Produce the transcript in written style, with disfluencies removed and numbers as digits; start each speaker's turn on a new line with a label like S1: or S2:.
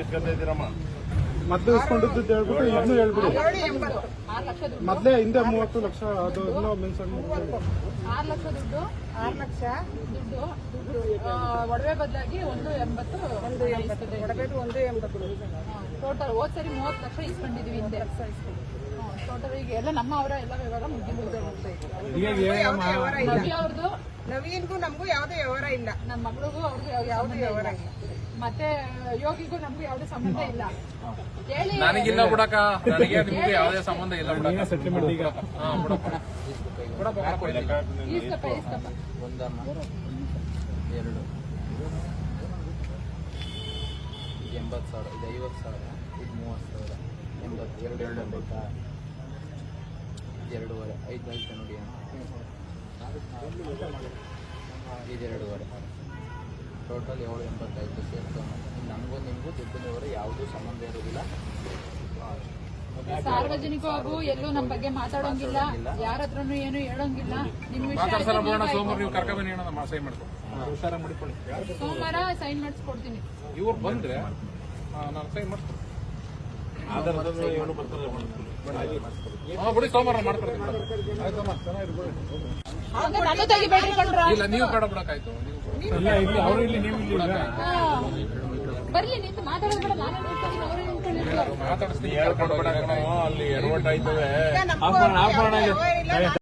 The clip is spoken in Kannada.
S1: ಎಷ್ಟು ಇಸ್ಕೊತಿದ್ದೀರಮ್ಮ?
S2: ಮೊದ್ಲು ಇಸ್ಕೊಂಡಿದ್ದು ಹೇಳ್ಬಿಟ್ಟು ಇದನ್ನು ಹೇಳ್ಬಿಡಿ. ಮೊದ್ಲೇ ಹಿಂದೆ 30 ಲಕ್ಷ ಅದು ಇನ್ನೂ ಮೆನ್ಷನ್
S3: 6 ಲಕ್ಷ ದುಡ್ಡು 6 ಲಕ್ಷ ದುಡ್ಡು ಒಡವೆ ಬದಲಾಗಿ 180 ಒಡವೆದು 180 ಟೋಟಲ್. ಹೋದ್ ಸರಿ 30 ಲಕ್ಷ ಇಸ್ಕೊಂಡಿದೀವಿ ಹಿಂದೆ. ಟೋಟಲ್ ಈಗ ಎಲ್ಲ ನಮ್ಮ ಅವರ ಎಲ್ಲ ವ್ಯವಹಾರ ಮುಗಿದು ಅವ್ರದ್ದು.
S4: ನವೀನ್ಗೂ ನಮಗೂ ಯಾವುದೇ ವ್ಯವಹಾರ ಇಲ್ಲ.
S3: ನಮ್ಮ ಮಗಳಿಗೂ ಅವ್ರಿಗೂ ಯಾವುದೇ ವ್ಯವಹಾರ ಇಲ್ಲ. ಮತ್ತೆ ಯೋಗಿಗೂ ನಮಗೂ ಯಾವುದೇ ಸಂಬಂಧ ಇಲ್ಲ. ಹೇಳಿ
S5: ನನಗಿಲ್ಲ ಬಿಡಕ, ನನಗೆ ನಿಮ್ಗೆ ಯಾವುದೇ ಸಂಬಂಧ ಇಲ್ಲ ಬಿಡಕ.
S2: ಸೆಟ್ಲ್ಮೆಂಟ್ ಈಗ
S3: ಈಸ್ಕಪ್ಪ
S6: ಒಂದಮ್ಮ 2 80,000 ಇದು 50,000 ಇದು 30,000 82 ಬೇಕಾ 2.5 5 ಆಯ್ತು ನೋಡಿ ಇದು 2.5 ಟೋಟಲ್ 785 ಸೇರ್ಕೊಂಡು ನಮಗೂ ನಿಮಗೂ ದುಡ್ಡಿನವರು ಯಾವುದೂ ಸಂಬಂಧ ಇರೋದಿಲ್ಲ.
S3: ಸಾರ್ವಜನಿಕವಾಗೂ ಎಲ್ಲೂ ನಮ್ಮ ಬಗ್ಗೆ ಮಾತಾಡೋಂಗಿಲ್ಲ, ಯಾರ ಹತ್ರನೂ ಏನು ಹೇಳೋಂಗಿಲ್ಲ. ನಿಮ್ಮ ವಿಷಯ
S5: ಸೋಮವಾರ ನೀವು ಕರ್ಕ ಬನ್ನಿ ಅಣ್ಣ, ಸೈ ಮಾಡ್ಕೊ. ಹುಷಾರ ಮಾಡಿಕೊಳ್ಳಿ.
S3: ಸೋಮವಾರ ಸೈನ್ ಮಾಡಿಸ್ಕೊಡ್ತೀನಿ.
S5: ಇವ್ರು ಬಂದ್ರೆ ನಾನು ಸೈ ಮಾಡ್ತೀನಿ. ಬಿಡಿ, ಸೋಮವಾರ ಮಾಡ್ಕೊಡ್ತೀನಿ.
S3: ನಾನು ತೆಗಿಬೇಡ್ರಿ ಕಣ್ರ.
S5: ಇಲ್ಲ, ನೀವು ಬೇಡ ಬಿಡಕಾಯ್ತು.
S3: ಬರ್ಲಿ, ನಿಂತು ಮಾತಾಡೋದು ಬೇಡ. ನಾನೇ ನೋಡ್ತೀನಿ, ಅವರೇ ನಿಂತ್ಕೊಂಡಿರ್ತಾರೆ.
S5: ಮಾತಾಡಿಸ್ತೀನಿ.
S1: ಹೇಳ್ಕೊಡ್ಬೇಡ ಕಣೋ, ಅಲ್ಲಿ ಎಡವಟ್ಟಾಯ್ತವೆ.